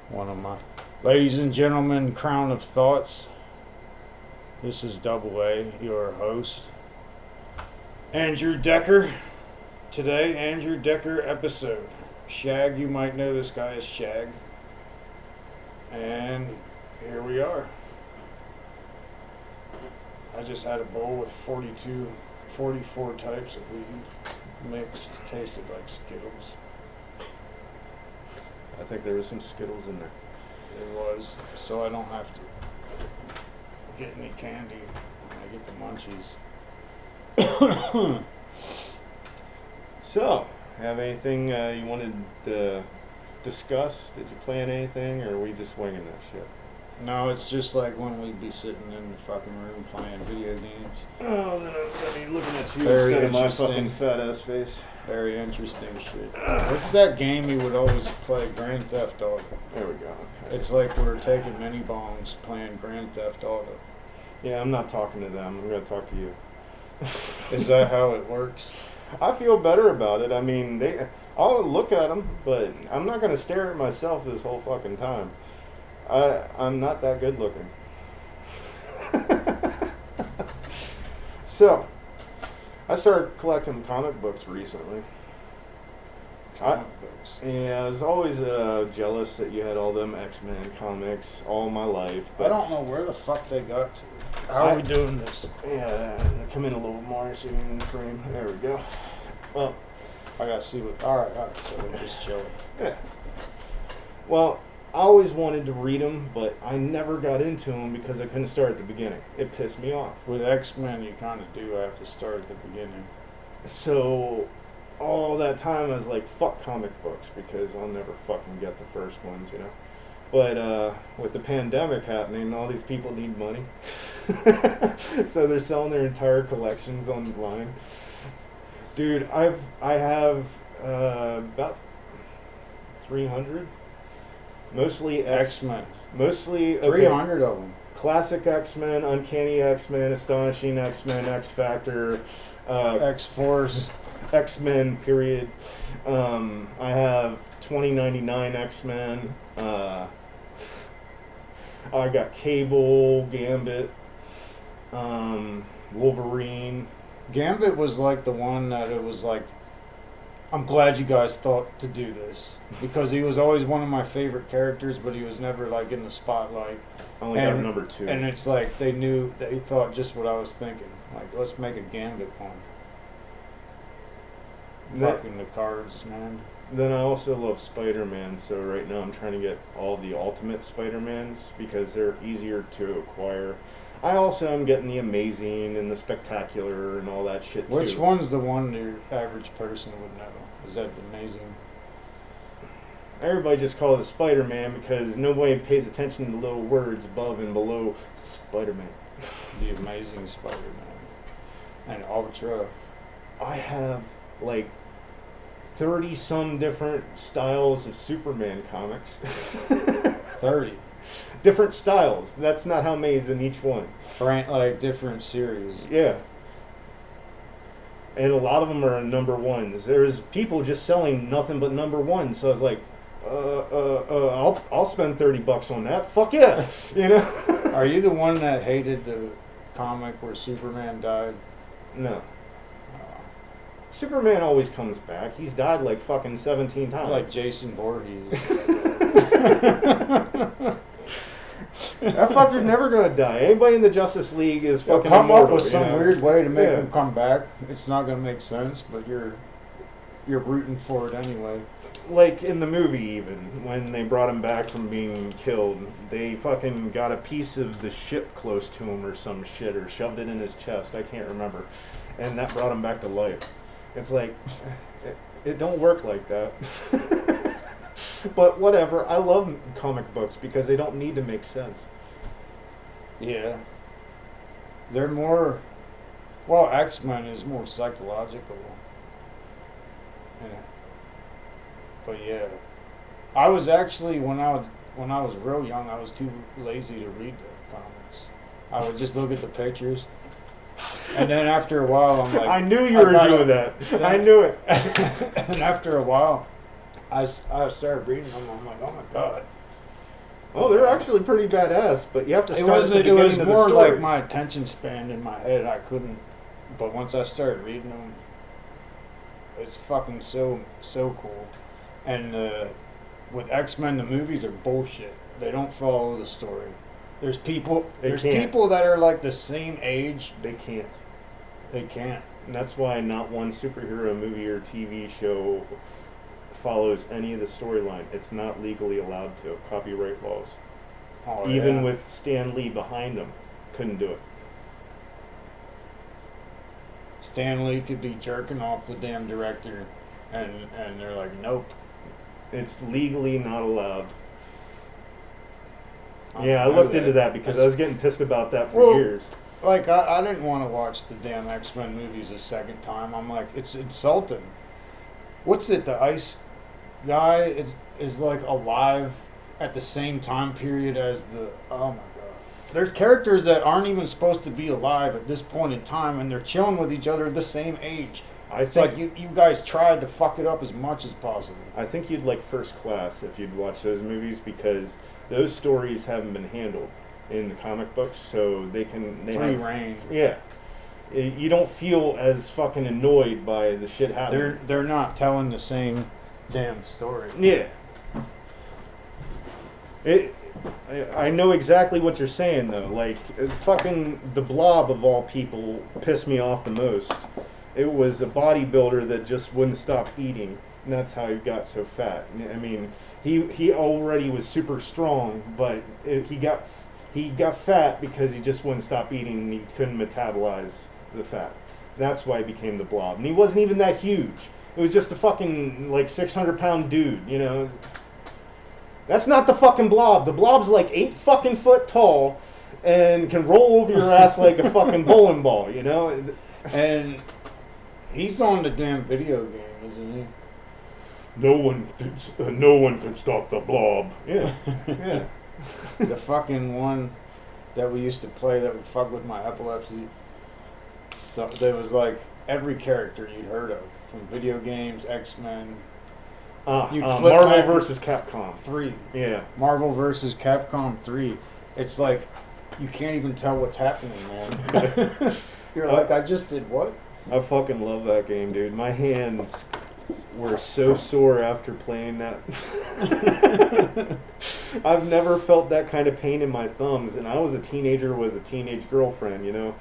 One of my ladies and gentlemen, Crown of Thoughts. This is Double A, your host, Andrew Decker. Today, Andrew Decker episode. Shag, you might know this guy as Shag. And here we are. I just had a bowl with 44 types of weed mixed, tasted like Skittles. I think there was some Skittles in there. It was, so I don't have to get any candy when I get the munchies. So, have anything you wanted to discuss? Did you plan anything, or are we just winging that shit? No, it's just like when we'd be sitting in the fucking room playing video games. Oh, then I'm gonna be looking at you Very instead of my interesting. fucking fat ass face. Very interesting shit. What's that game you would always play? Grand Theft Auto. There we go. Okay. It's like we're taking mini bongs playing Grand Theft Auto. Yeah, I'm not talking to them. I'm gonna talk to you. Is that how it works? I feel better about it. I mean, I'll look at them, but I'm not gonna stare at myself this whole fucking time. I'm not that good looking. So, I started collecting comic books recently. Comic books. Yeah, I was always jealous that you had all them X-Men comics all my life. I don't know where the fuck they got to. How are we doing this? Yeah, come in a little more so you can frame. There we go. Well, I gotta see what. Alright, so we're just chilling. yeah. Well, I always wanted to read them, but I never got into them because I couldn't start at the beginning. It pissed me off. With X-Men, you kind of do have to start at the beginning. So, all that time I was like, fuck comic books because I'll never fucking get the first ones, you know. But with the pandemic happening, all these people need money. So they're selling their entire collections online. Dude, I have about 300. Mostly X-Men. Mostly 300 of them. Classic X-Men, Uncanny X-Men, Astonishing X-Men, X-Factor, X-Force. X-Men, period. I have 2099 X-Men. I got Cable, Gambit, Wolverine. Gambit was like the one that it was like, I'm glad you guys thought to do this. Because he was always one of my favorite characters, but he was never like in the spotlight. Only got number 2. And it's like they thought just what I was thinking. Like, let's make a Gambit one. Fucking the cards, man. Then I also love Spider-Man, so right now I'm trying to get all the Ultimate Spider-Mans because they're easier to acquire. I also am getting the Amazing and the Spectacular and all that shit too. Which one's the one your average person would know? Is that the Amazing? Everybody just calls it Spider-Man because nobody pays attention to the little words above and below Spider-Man. The Amazing Spider-Man. And Ultra. I have like 30 some different styles of Superman comics. 30. Different styles. That's not how many's in each one. Like different series. Yeah. And a lot of them are number ones. There's people just selling nothing but number ones. So I was like, I'll spend $30 on that. Fuck yeah, you know. Are you the one that hated the comic where Superman died? No. Superman always comes back. He's died like fucking 17 times. Like Jason Voorhees. That fucker's never gonna die. Anybody in the Justice League is fucking come up immortal, with some you know? weird way to make Yeah. him come back. It's not gonna make sense, but you're rooting for it anyway. Like in the movie, even when they brought him back from being killed, they fucking got a piece of the ship close to him or some shit, or shoved it in his chest. I can't remember, and that brought him back to life. It's like it don't work like that. But whatever. I love comic books because they don't need to make sense. Yeah. They're more. Well, X-Men is more psychological. Yeah. But yeah, I was actually when I was real young, I was too lazy to read the comics. I would just look at the pictures, and then after a while, I'm like, I knew you were doing that. I knew it. And after a while, I started reading them. I'm like, oh my god, Oh, they're actually pretty badass, but you have to It start was at the it was beginning of the more story. like my attention span in my head. I couldn't, but once I started reading them, it's fucking so cool. And with X-Men, the movies are bullshit. They don't follow the story. There's people. They There's can't. people that are like the same age. They can't. They can't. And that's why not one superhero movie or TV show follows any of the storyline. It's not legally allowed to. Copyright laws. Oh, Even yeah. with Stan Lee behind them, couldn't do it. Stan Lee could be jerking off the damn director, and they're like, nope. It's legally not allowed. I Yeah, I know looked into that because I That's- was getting pissed about that for Well, years. Like, I didn't want to watch the damn X-Men movies a second time. I'm like, it's insulting. What's it? The Ice guy is like alive at the same time period as the. Oh my god. There's characters that aren't even supposed to be alive at this point in time, and they're chilling with each other the same age. I It's think like you guys tried to fuck it up as much as possible. I think you'd like First Class if you'd watch those movies because those stories haven't been handled in the comic books, so they Free have, reign. yeah. You don't feel as fucking annoyed by the shit happening. They're not telling the same damn story. Yeah. I know exactly what you're saying though. Like fucking the Blob of all people pissed me off the most. It was a bodybuilder that just wouldn't stop eating, and that's how he got so fat. I mean, he already was super strong, but he got fat because he just wouldn't stop eating and he couldn't metabolize the fat. That's why he became the Blob, and he wasn't even that huge. It was just a fucking like 600-pound dude, you know. That's not the fucking Blob. The Blob's like 8 fucking foot tall and can roll over your ass like a fucking bowling ball, you know? And he's on the damn video game, isn't he? No one can stop the Blob. Yeah. Yeah. The fucking one that we used to play that would fuck with my epilepsy. So there was like every character you'd heard of from video games, X-Men, You'd flip Marvel back- versus Capcom. 3. Yeah. Marvel versus Capcom 3. It's like you can't even tell what's happening, man. You're like, I just did what? I fucking love that game, dude. My hands were so sore after playing that. I've never felt that kind of pain in my thumbs, and I was a teenager with a teenage girlfriend, you know?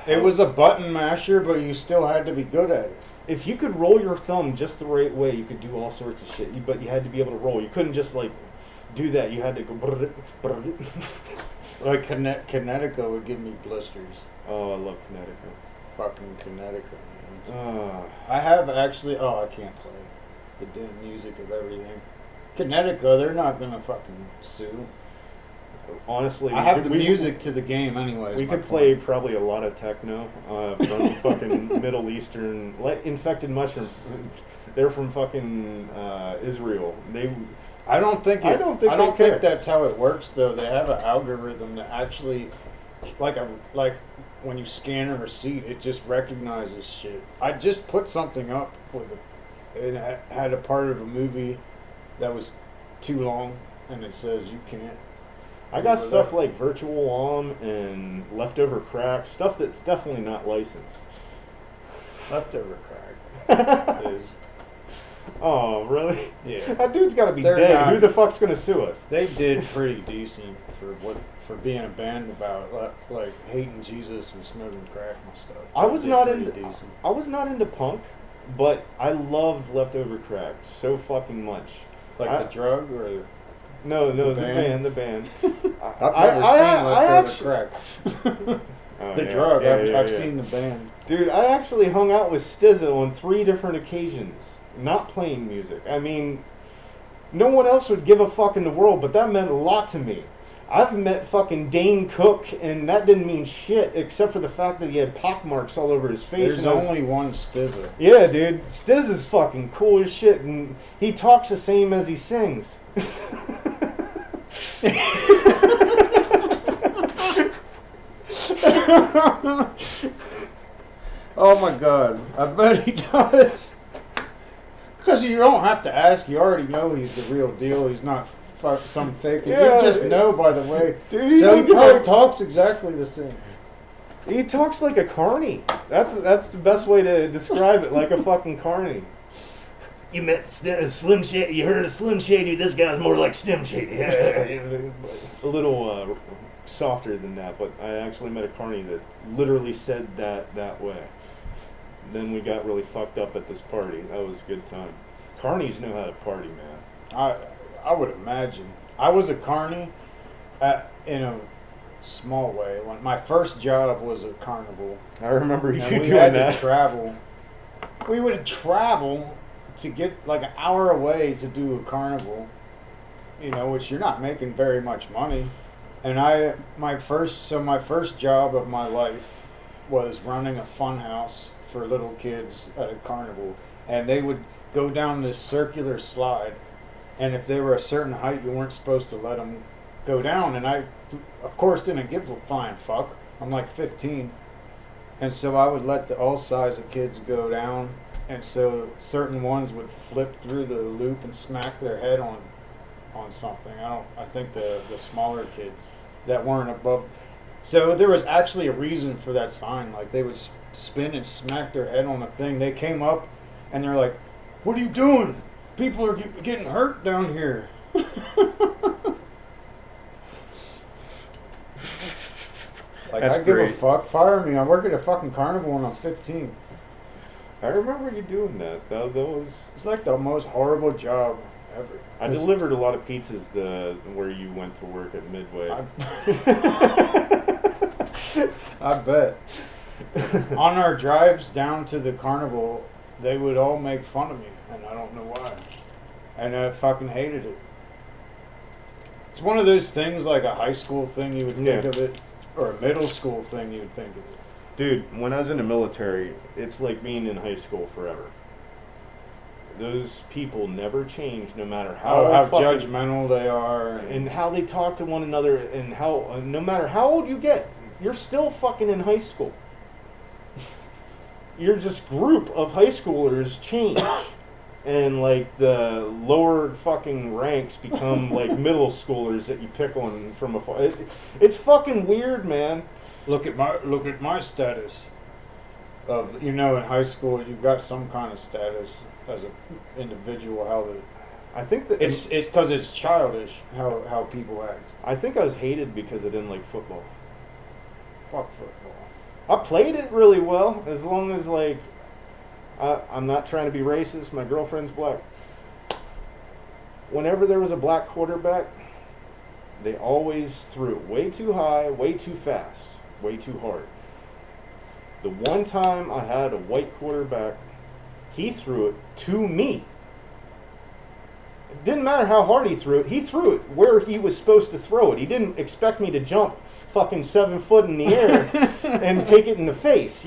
It was a button masher, but you still had to be good at it. If you could roll your thumb just the right way, you could do all sorts of shit. But you had to be able to roll. You couldn't just like do that. You had to go. Brr, brr. Like Kinetica would give me blisters. Oh, I love Kinetica. Fucking Kinetica, man. Ah, I have actually. Oh, I can't play the damn music of everything. Kinetica, they're not gonna fucking sue. honestly, I have the music to the game, anyways. We my could play point. probably a lot of techno from fucking Middle Eastern, infected mushrooms. They're from fucking Israel. I don't think I don't think they care. that's how it works though. They have an algorithm that actually, like when you scan a receipt, it just recognizes shit. I just put something up with it had a part of a movie that was too long, and it says you can't. I got do stuff that. like Virtual OM and Leftover Crack, stuff that's definitely not licensed. Leftover crack is. Oh, really? Yeah. That dude's got to be They're dead. not- Who the fuck's gonna sue us? They did pretty decent for being a band about like hating Jesus and smoking crack and stuff. I was They did not pretty into. decent. I was not into punk, but I loved Leftover Crack so fucking much. Like I- the drug or No, The the band? band. I've never seen Leftover Crack. Oh, The yeah, drug. yeah, I've yeah. seen the band. Dude, I actually hung out with Stizza on 3 different occasions, not playing music. I mean, no one else would give a fuck in the world, but that meant a lot to me. I've met fucking Dane Cook, and that didn't mean shit, except for the fact that he had pockmarks all over his face. There's and I was- only one Stizza. Yeah, dude, Stizza's fucking cool as shit, and he talks the same as he sings. Oh my god. I bet he does. Because you don't have to ask. You already know he's the real deal. He's not some fake. Yeah, You just know by the way. Dude, So he probably like, talks exactly the same. he talks like a carny. That's the best way to describe it, like a fucking carny. You met Slim Shady. You heard of Slim Shady? This guy's more like Slim Shady. A little softer than that, but I actually met a carny that literally said that way. Then we got really fucked up at this party. That was a good time. Carnies know how to party, man. I would imagine. I was a carny in a small way. When my first job was a carnival. I remember you And doing we had that. to travel. We would travel to get like an hour away to do a carnival, which you're not making very much money. And my first job of my life was running a fun house for little kids at a carnival. And they would go down this circular slide. And if they were a certain height, you weren't supposed to let them go down. And I, of course, didn't give a flying fuck. I'm like 15. And so I would let all size of kids go down. And so certain ones would flip through the loop and smack their head on something. I think the smaller kids that weren't above. So there was actually a reason for that sign. Like they would spin and smack their head on a thing. They came up and they're like, "What are you doing? People are getting hurt down here." Like, That's I give great. a fuck. Fire me. I work at a fucking carnival when I'm 15. I remember you doing that. That was. It's like the most horrible job ever. I delivered a lot of pizzas where you went to work at Midway. I bet. On our drives down to the carnival, they would all make fun of me, and I don't know why. And I fucking hated it. It's one of those things, like a high school thing you would think Yeah. of it, or a middle school thing you would think of it. Dude, when I was in the military, it's like being in high school forever. Those people never change, no matter how How fucking- judgmental they are. and how they talk to one another, and how no matter how old you get, you're still fucking in high school. Your just group of high schoolers change, and like the lower fucking ranks become like middle schoolers that you pick on from afar. It's fucking weird, man. Look at my status. Of in high school you've got some kind of status as an individual. How I think that it's because it's childish how people act. I think I was hated because I didn't like football. Fuck football. I played it really well, as long as like I'm not trying to be racist. My girlfriend's black. Whenever there was a black quarterback, they always threw it way too high, way too fast, way too hard. The one time I had a white quarterback, he threw it to me. It didn't matter how hard he threw it where he was supposed to throw it. He didn't expect me to jump fucking 7 foot in the air and take it in the face,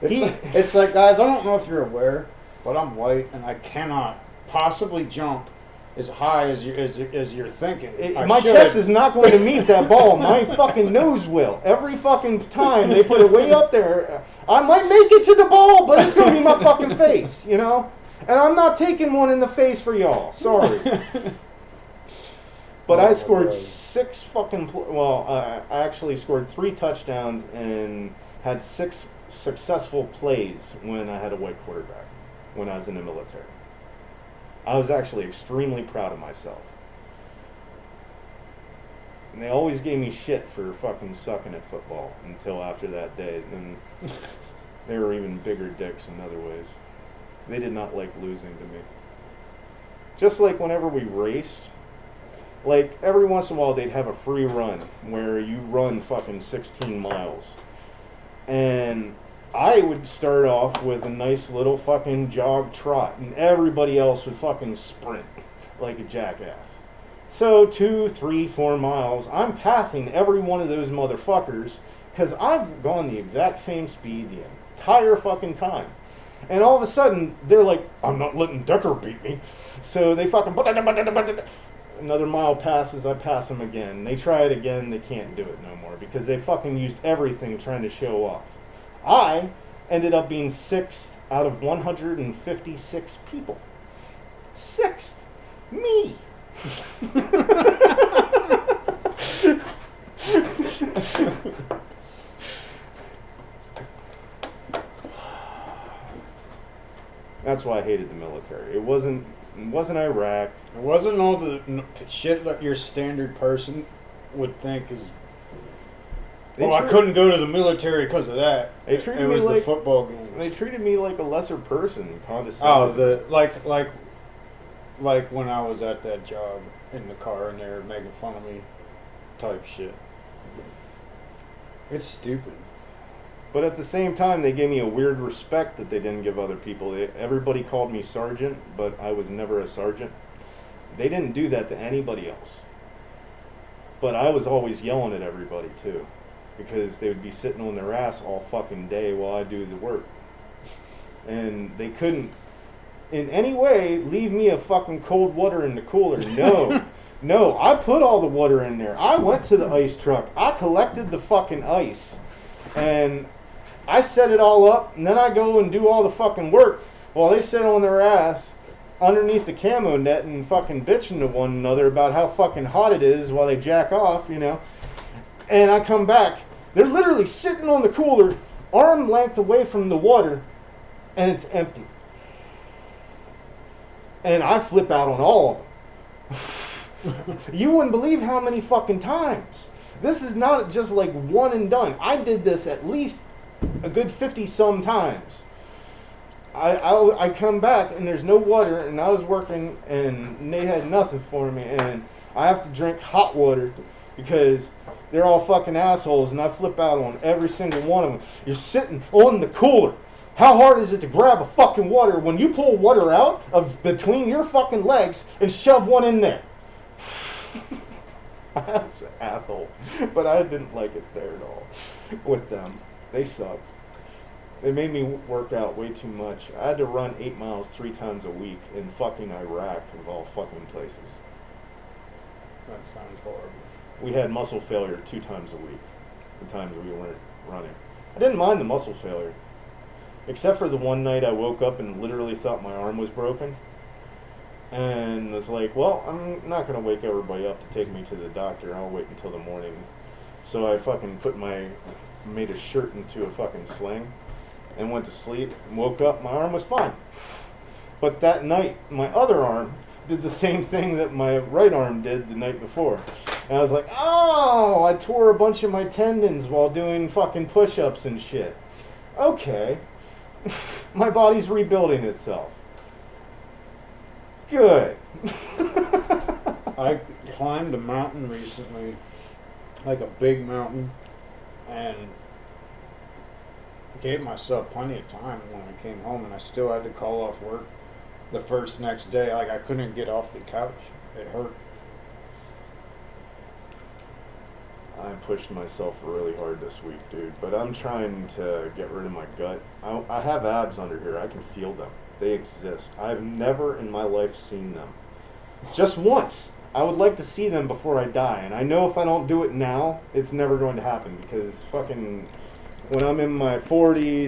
It's like, guys, I don't know if you're aware, but I'm white and I cannot possibly jump as high as you're thinking. I My should. chest is not going to meet that ball. My fucking nose will. Every fucking time they put it way up there, I might make it to the ball, but it's going to be my fucking face, And I'm not taking one in the face for y'all. Sorry. But Oh I my scored God. 6 fucking... I actually scored 3 touchdowns and had 6 successful plays when I had a white quarterback, when I was in the military. I was actually extremely proud of myself. And they always gave me shit for fucking sucking at football until after that day. Then they were even bigger dicks in other ways. They did not like losing to me. Just like whenever we raced, like every once in a while they'd have a free run where you run fucking 16 miles. And I would start off with a nice little fucking jog trot, and everybody else would fucking sprint like a jackass. So 2, 3, 4 miles, I'm passing every one of those motherfuckers because I've gone the exact same speed the entire fucking time. And all of a sudden, they're like, I'm not letting Decker beat me. So they fucking... Another mile passes, I pass them again. They try it again, they can't do it no more because they fucking used everything trying to show off. I ended up being 6th out of 156 people. Sixth, me. That's why I hated the military. It wasn't Iraq. It wasn't all the shit that your standard person would think is. Oh, I couldn't go to the military because of that. They treated it me was like the football games. They treated me like a lesser person, condescending. Oh, like when I was at that job in the car and they were making fun of me, type shit. It's stupid. But at the same time, they gave me a weird respect that they didn't give other people. Everybody called me sergeant, but I was never a sergeant. They didn't do that to anybody else. But I was always yelling at everybody too, because they would be sitting on their ass all fucking day while I do the work. And they couldn't in any way leave me a fucking cold water in the cooler. No. No, I put all the water in there. I went to the ice truck. I collected the fucking ice. And I set it all up, and then I go and do all the fucking work while they sit on their ass underneath the camo net and fucking bitching to one another about how fucking hot it is while they jack off, you know. And I come back. They're literally sitting on the cooler, arm length away from the water, and it's empty. And I flip out on all of them. You wouldn't believe how many fucking times. This is not just like one and done. I did this at least a good 50-some times. I come back and there's no water, and I was working and they had nothing for me, and I have to drink hot water because they're all fucking assholes, and I flip out on every single one of them. You're sitting on the cooler. How hard is it to grab a fucking water when you pull water out of between your fucking legs and shove one in there? I was an asshole, but I didn't like it there at all with them. They sucked. They made me work out way too much. I had to run 8 miles 3 times a week in fucking Iraq, of all fucking places. That sounds horrible. We had muscle failure 2 times a week, the times we weren't running. I didn't mind the muscle failure, except for the one night I woke up and literally thought my arm was broken. And was like, well, I'm not going to wake everybody up to take me to the doctor. I'll wait until the morning. So I fucking made a shirt into a fucking sling and went to sleep and woke up. My arm was fine. But that night, my other arm did the same thing that my right arm did the night before. And I was like, oh, I tore a bunch of my tendons while doing fucking push-ups and shit. Okay. My body's rebuilding itself. Good. I climbed a mountain recently, like a big mountain, and gave myself plenty of time when I came home, and I still had to call off work the next day. Like, I couldn't get off the couch. It hurt. I pushed myself really hard this week, dude, but I'm trying to get rid of my gut. I have abs under here. I can feel them. They exist. I've never in my life seen them. Just once. I would like to see them before I die, and I know if I don't do it now, it's never going to happen, because fucking when I'm in my 40s